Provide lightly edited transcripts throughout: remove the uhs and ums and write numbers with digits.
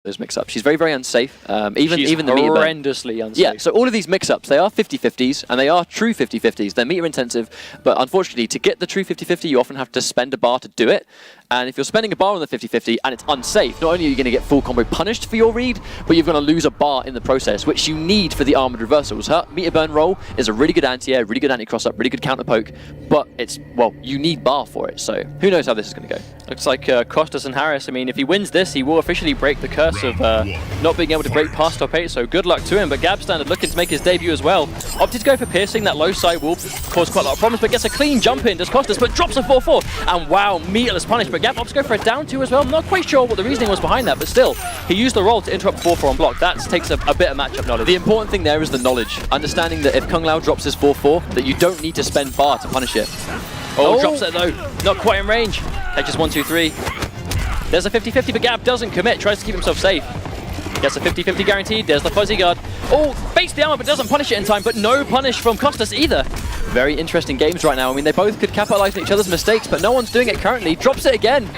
those mix-ups. She's very, very unsafe. Even the meter horrendously unsafe. Yeah, so all of these mix-ups, they are 50-50s, and they are true 50-50s. They're meter intensive, but unfortunately, to get the true 50-50, you often have to spend a bar to do it. And if you're spending a bar on the 50-50 and it's unsafe, not only are you going to get full combo punished for your read, but you're going to lose a bar in the process, which you need for the armored reversals. Her meter burn roll is a really good anti-air, really good anti-cross-up, really good counter-poke, but it's, well, you need bar for it, so who knows how this is going to go. Looks like Kostasandharris, I mean, if he wins this, he will officially break the curse of not being able to break past top 8, so good luck to him. But Gabstandard looking to make his debut as well. Opted to go for piercing, that low side will cause quite a lot of problems, but gets a clean jump in, does Kostas, but drops a 4-4, and wow, meterless punish, but Gab opts to go for a down 2 as well. I'm not quite sure what the reasoning was behind that, but still, he used the roll to interrupt 4-4 on block. That takes a bit of matchup knowledge. The important thing there is the knowledge, understanding that if Kung Lao drops his 4-4, that you don't need to spend bar to punish it. Oh, drops it though, not quite in range. Just 1-2-3. There's a 50-50, but Gab doesn't commit, tries to keep himself safe. Gets a 50-50 guaranteed, there's the fuzzy guard. Oh, baits the armor, but doesn't punish it in time, but no punish from Kostas either. Very interesting games right now. I mean, they both could capitalize on each other's mistakes, but no one's doing it currently. Drops it again.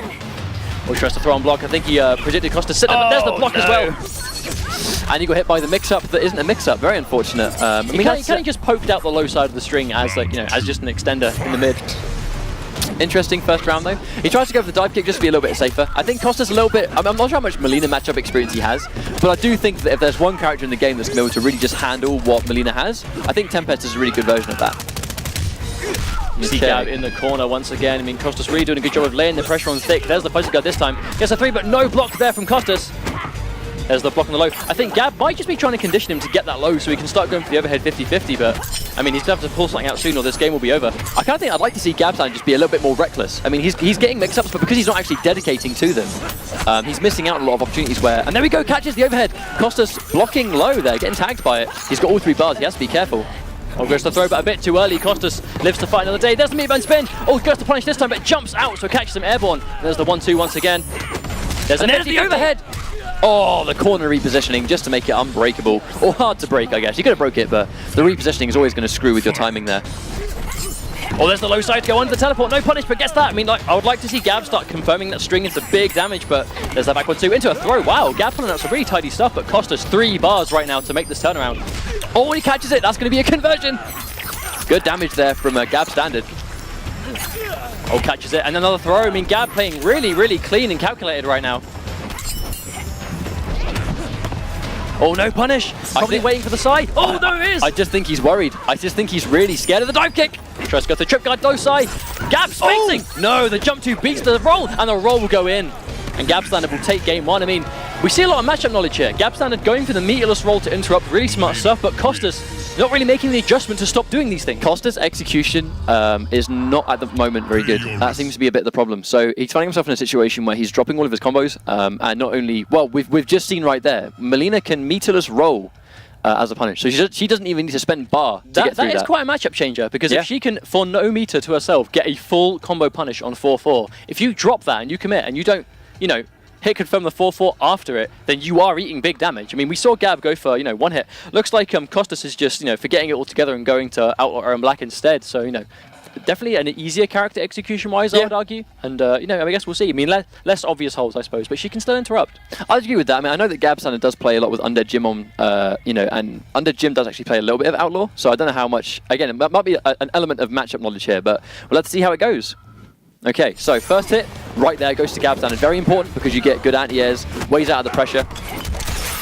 Oh, he tries to throw on block. I think he predicted Kostas sit there, but there's the block as well. And he got hit by the mix-up that isn't a mix-up. Very unfortunate. He kind of just poked out the low side of the string as, like, you know, as just an extender in the mid. Interesting first round though. He tries to go for the dive kick just to be a little bit safer. I think Kostas a little bit, I'm not sure how much Melina matchup experience he has, but I do think that if there's one character in the game that's going to be able to really just handle what Melina has, I think Tempest is a really good version of that. See Gab in the corner once again. I mean, Kostas really doing a good job of laying the pressure on thick. There's the fuzzy guard this time. Gets a 3, but no block there from Kostas. There's the block on the low. I think Gab might just be trying to condition him to get that low so he can start going for the overhead 50-50, but I mean, he's going to have to pull something out soon or this game will be over. I kind of think I'd like to see Gabstan just be a little bit more reckless. I mean, he's getting mix-ups, but because he's not actually dedicating to them, he's missing out on a lot of opportunities where, and there we go, catches the overhead. Kostas blocking low there, getting tagged by it. He's got all 3 bars, he has to be careful. Oh, goes to throw, but a bit too early. Kostas lives to fight another day. There's the meatbone spin. Oh, goes to punish this time, but jumps out, so catches him airborne. There's the 1-2 once again. There's the overhead. Oh, the corner repositioning just to make it unbreakable. Or hard to break, I guess. You could have broke it, but the repositioning is always going to screw with your timing there. Oh, there's the low side to go under the teleport. No punish, but gets that. I mean, like, I would like to see Gab start confirming that string into big damage, but there's that back 1-2 into a throw. Wow, Gab pulling out some really tidy stuff, but Kostas 3 bars right now to make this turnaround. Oh, he catches it. That's going to be a conversion. Good damage there from Gab standard. Oh, catches it. And another throw. I mean, Gab playing really, really clean and calculated right now. Oh, no punish. Probably waiting for the side. Oh, no, it is. I just think he's worried. I just think he's really scared of the dive kick. Tries to go to the trip guard, low side. Gab spacing. Oh. No, the jump 2 beats the roll, and the roll will go in. And Gabstandard will take game 1. I mean, we see a lot of matchup knowledge here. Gabstandard going for the meterless roll to interrupt, really smart stuff, but Kostas not really making the adjustment to stop doing these things. Kostas' execution is not at the moment very good. That seems to be a bit the problem. So he's finding himself in a situation where he's dropping all of his combos, and not only, well, we've just seen right there, Melina can meterless roll as a punish. So she doesn't even need to spend bar to get through that. That is quite a matchup changer, because if she can, for no meter to herself, get a full combo punish on 4-4, if you drop that and you commit and you don't, you know, hit confirm the 4-4 after it, then you are eating big damage. I mean, we saw Gab go for, you know, 1 hit. Looks like Kostas is just, you know, forgetting it all together and going to Outlaw Iron Black instead. So, you know, definitely an easier character execution-wise, I would argue. And, you know, I guess we'll see. I mean, less obvious holes, I suppose, but she can still interrupt. I agree with that. I mean, I know that Gabstandard does play a lot with Undead Jim on, you know, and Undead Jim does actually play a little bit of Outlaw. So I don't know how much, again, it might be an element of matchup knowledge here, but well, let's see how it goes. Okay, so first hit, right there, goes to Gabstandard. Very important because you get good anti-airs, ways out of the pressure.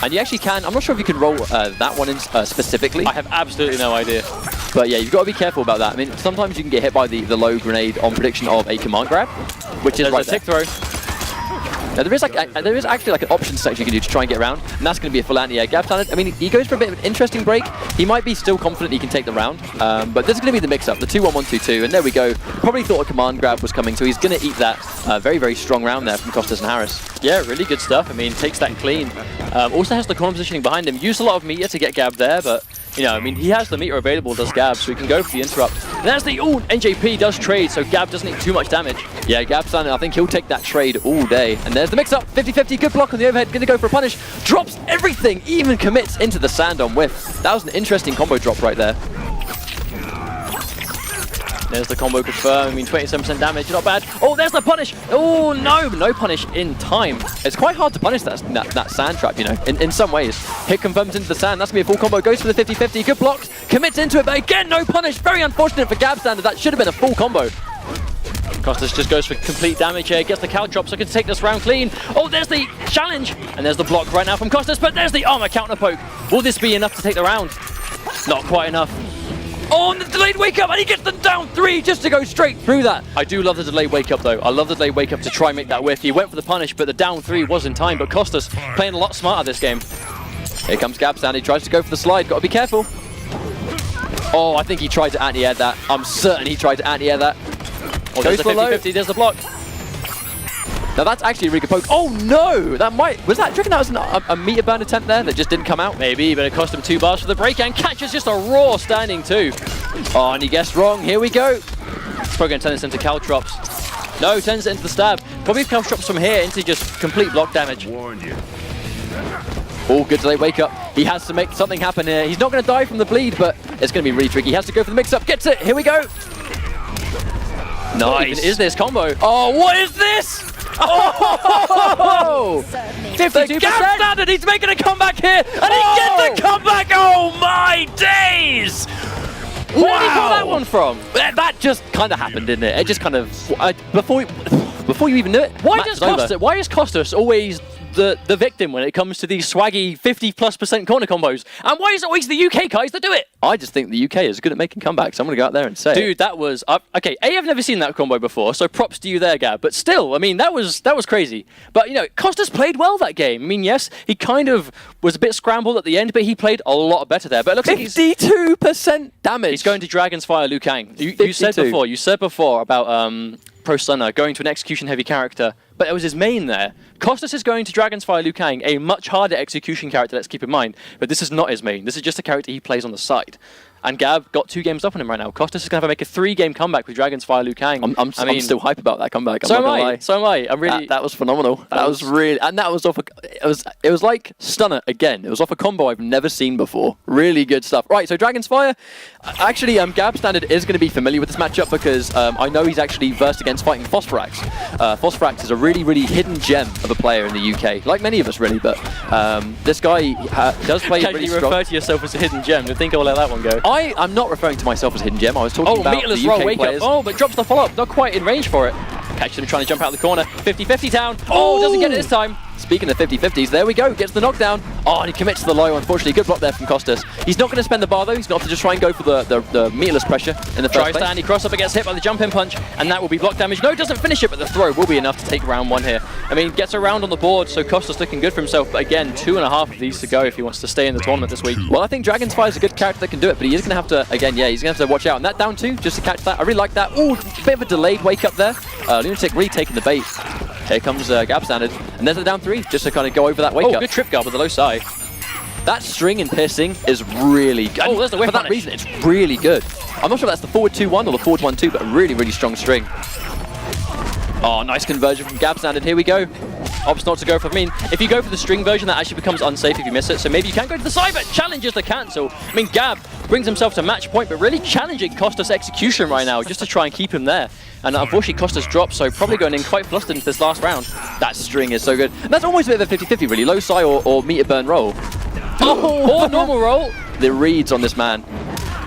And you actually can, I'm not sure if you can roll that one in specifically. I have absolutely no idea. But yeah, you've got to be careful about that. I mean, sometimes you can get hit by the low grenade on prediction of a command grab, which is right there. Tick throw. Now there is actually like an option section you can do to try and get around, and that's going to be a full anti-air. Gabstandard, I mean, he goes for a bit of an interesting break. He might be still confident he can take the round, but this is going to be the mix-up, the 2-1-1-2-2, and there we go. Probably thought a command grab was coming, so he's going to eat that very, very strong round there from Kostasandharris. Yeah, really good stuff. I mean, takes that clean. Also has the corner positioning behind him. Used a lot of meter to get Gab there, but you know, I mean, he has the meter available, does Gab, so he can go for the interrupt. And there's the, NJP does trade, so Gab doesn't need too much damage. Yeah, Gabstandard, I think he'll take that trade all day. And there's the mix-up, 50-50, good block on the overhead, gonna go for a punish. Drops everything, even commits into the sand on whiff. That was an interesting combo drop right there. There's the combo confirmed. I mean, 27% damage, not bad. Oh, there's the punish. Oh, no punish in time. It's quite hard to punish that sand trap, you know, in some ways. Hit confirms into the sand. That's going to be a full combo. Goes for the 50-50. Good blocks. Commits into it, but again, no punish. Very unfortunate for Gabstander. That should have been a full combo. Kostas just goes for complete damage here, gets the cow drop so can take this round clean. Oh, there's the challenge, and there's the block right now from Kostas, but there's the armor counter poke. Will this be enough to take the round? Not quite enough. Oh, and the delayed wake up, and he gets the down 3 just to go straight through that. I do love the delayed wake up though. I love the delayed wake up to try and make that whiff. He went for the punish, but the down 3 was in time, but Kostas playing a lot smarter this game. Here comes Gabstander. He tries to go for the slide. Got to be careful. Oh, I think he tried to anti-air that. I'm certain he tried to anti-air that. Oh, there's the 50-50, there's the block. Now that's actually a really good poke. Oh no! That might... Was that... Do you reckon that was a meter burn attempt there that just didn't come out? Maybe, but it cost him 2 bars for the break and catches just a raw standing 2. Oh, and he guessed wrong. Here we go. It's probably going to turn this into caltrops. No, turns it into the stab. Probably caltrops from here into just complete block damage. Oh, good delay wake up. He has to make something happen here. He's not going to die from the bleed, but it's going to be really tricky. He has to go for the mix-up. Gets it. Here we go. Nice. What even is this combo? Oh, what is this? Oh! 52%. Gabstander, he's making a comeback here, and he gets the comeback. Oh my days! Wow. Where did he pull that one from? That just kind of happened, didn't it? It just kind of before you even knew it. Why is Kostas always the victim when it comes to these swaggy 50+% corner combos? And why is it always the UK guys that do it? I just think the UK is good at making comebacks. I'm going to go out there and say Dude, that was... okay, I've never seen that combo before, so props to you there, Gab. But still, I mean, that was crazy. But, you know, Kostas played well that game. I mean, yes, he kind of was a bit scrambled at the end, but he played a lot better there. But it looks 52% damage. He's going to Dragon's Fire Liu Kang. You said before about... Pro Stunner going to an execution heavy character, but it was his main there. Kostas is going to Dragon's Fire Liu Kang, a much harder execution character, let's keep in mind, but this is not his main. This is just a character he plays on the side. And Gab got 2 games up on him right now. Kostas is going to have to make a 3-game comeback with Dragon's Fire Liu Kang. I'm still hype about that comeback. So am I. I'm really... That was phenomenal. That was really... And that was off it was like Stunner again. It was off a combo I've never seen before. Really good stuff. Right, so Dragon's Fire... Actually, Gabstander is going to be familiar with this matchup because I know he's actually versed against fighting Phosphorax. Phosphorax is a really, really hidden gem of a player in the UK. Like many of us, really, but this guy does play really strong. You refer to yourself as a hidden gem. You think I'll let that one go. I'm not referring to myself as hidden gem. I was talking about meatless the UK roll, wake players. Up. Oh, but drops the follow-up. Not quite in range for it. Catches him trying to jump out of the corner. 50-50 down. Oh, doesn't get it this time. Speaking of 50-50s, there we go. Gets the knockdown. Oh, and he commits to the low, unfortunately. Good block there from Kostas. He's not going to spend the bar, though. He's going to have to just try and go for the meatless pressure in the first place. Tries to anti-cross up and gets hit by the jump-in punch, and that will be block damage. No, doesn't finish it, but the throw will be enough to take round 1 here. I mean, gets a round on the board, so Kostas looking good for himself, but again, 2.5 of these to go if he wants to stay in the tournament this week. Well, I think Dragon's Fire is a good character that can do it, but he is going to have to, again, yeah, he's going to have to watch out. And that down 2, just to catch that. I really like that. Ooh, bit of a delayed wake up there. Lunatic really taking the bait. Here comes Gabstander, and there's the down 3, just to kind of go over that wake up. Oh, good trip guard with the low side. That string and piercing is really good. Oh, there's the whip For that reason, it's really good. I'm not sure if that's the forward 2-1 or the forward 1-2, but a really, really strong string. Oh, nice conversion from Gabstander. Here we go. Opts not to go for... I mean, if you go for the string version, that actually becomes unsafe if you miss it. So maybe you can go to the side, but challenges the cancel. I mean, Gab brings himself to match point, but really challenging Kostas' execution right now, just to try and keep him there. And unfortunately, Kostas drops, so probably going in quite flustered into this last round. That string is so good. And that's almost a bit of a 50-50, really. Low side or meter burn roll. Oh, or normal roll. The reads on this man.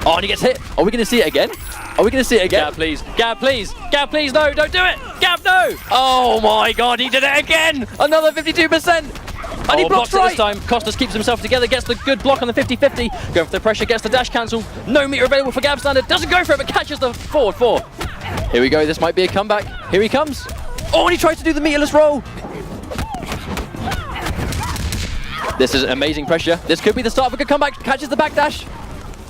Oh, and he gets hit. Are we going to see it again? Are we going to see it again? Gab, please. Gab, please. Gab, please. No, don't do it. Gab, no. Oh, my God. He did it again. Another 52%. And he blocks right. This time. Kostas keeps himself together, gets the good block on the 50-50. Going for the pressure, gets the dash cancel. No meter available for Gabstander. Doesn't go for it, but catches the forward 4. Here we go. This might be a comeback. Here he comes. Oh, and he tries to do the meterless roll. This is amazing pressure. This could be the start of a good comeback. Catches the backdash.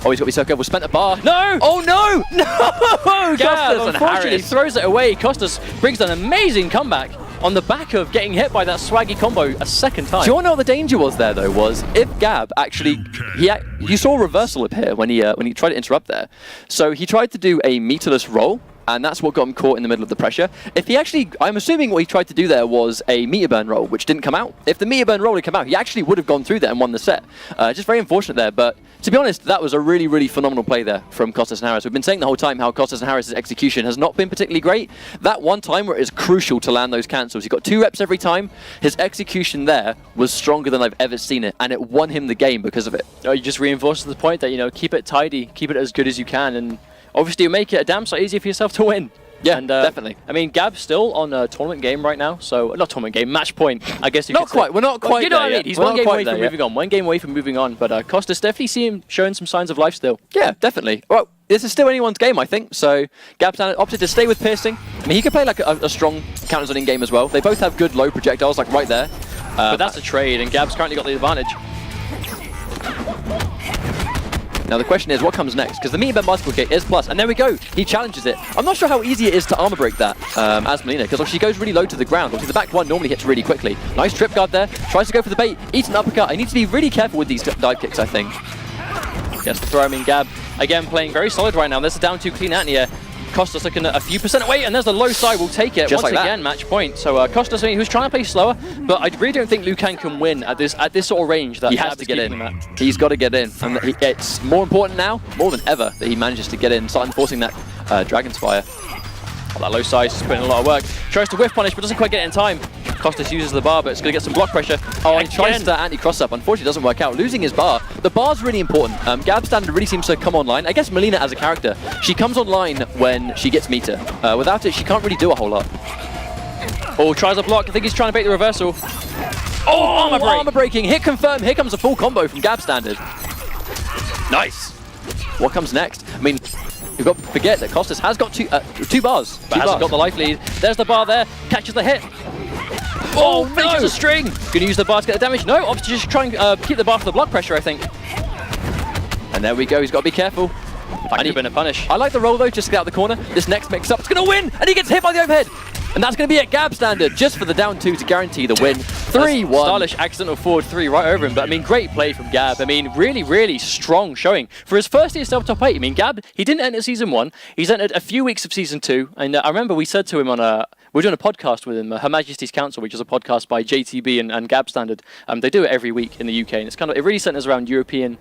Oh, he's got to be so careful. Spent a bar. No! Oh, no! No! Gab, unfortunately, throws it away. Kostas brings an amazing comeback on the back of getting hit by that swaggy combo a second time. Do you want to know what the danger was there, though? Was if Gab actually... You saw a reversal appear when he tried to interrupt there. So he tried to do a meterless roll, and that's what got him caught in the middle of the pressure. If he actually, I'm assuming what he tried to do there was a meter burn roll, which didn't come out. If the meter burn roll had come out, he actually would have gone through there and won the set. Just very unfortunate there, but to be honest, that was a really, really phenomenal play there from Kostasandharris. We've been saying the whole time how Kostasandharris' execution has not been particularly great. That one time where it is crucial to land those cancels, he got 2 reps every time. His execution there was stronger than I've ever seen it, and it won him the game because of it. You just reinforced the point that, you know, keep it tidy, keep it as good as you can, and obviously you make it a damn sight easier for yourself to win. Yeah, and, definitely. I mean, Gab's still on a tournament game right now, so not tournament game, match point. I guess you could quite. say. We're not quite. You know there what I mean? yet. He's We're one not game quite away there from yet. moving on. One game away from moving on, but Kostas definitely see him showing some signs of life still. Yeah, definitely. Well, this is still anyone's game, I think. So Gabstan opted to stay with piercing. I mean, he could play like a strong counters on in game as well. They both have good low projectiles, like right there. But that's a trade, and Gab's currently got the advantage. Now the question is, what comes next? Because the meter bend bicycle kick is plus, and there we go. He challenges it. I'm not sure how easy it is to armor break that as Melina, because she goes really low to the ground. Obviously, the back one normally hits really quickly. Nice trip guard there. Tries to go for the bait. Eats an uppercut. I need to be really careful with these dive kicks, I think. Gets the throw. I mean, Gab again playing very solid right now. There's a down 2 clean out here. Kostas looking at a few % away, and there's the low side. We'll take it Just once like again. Match point. So Kostas, I mean, he was trying to play slower, but I really don't think Lucan can win at this sort of range. That he has Gab to is get keeping in. him at. He's got to get in, and it's more important now, more than ever, that he manages to get in, start enforcing that Dragon's Fire. Oh, that low side is putting in a lot of work. Tries to whiff punish, but doesn't quite get it in time. Kostas uses the bar, but it's going to get some block pressure. Oh, he tries to anti-cross up. Unfortunately, it doesn't work out. Losing his bar. The bar's really important. Gab's standard really seems to come online. I guess Melina as a character, she comes online when she gets meter. Without it, she can't really do a whole lot. Oh, tries a block. I think he's trying to bait the reversal. Oh, armor breaking. Hit confirm. Here comes a full combo from Gab standard. Nice. What comes next? I mean, you've got to forget that Kostas has got two bars. But hasn't got the life lead. There's the bar there. Catches the hit. Oh, finishes a string. Gonna use the bar to get the damage. No, obviously just try and keep the bar for the block pressure, I think. And there we go. He's got to be careful. That could have been a punish. I like the roll though, just to get out the corner. This next mix up, it's going to win, and he gets hit by the overhead. And that's going to be at Gab standard, just for the down 2 to guarantee the win. 3-1. Stylish accidental forward 3 right over him. But I mean, great play from Gab. I mean, really, really strong showing. For his first ESL top 8, I mean, Gab, he didn't enter Season 1. He's entered a few weeks of Season 2. And I remember we said to him we're doing a podcast with him, Her Majesty's Council, which is a podcast by JTB and Gab Standard. They do it every week in the UK, and it's kind of, it really centers around European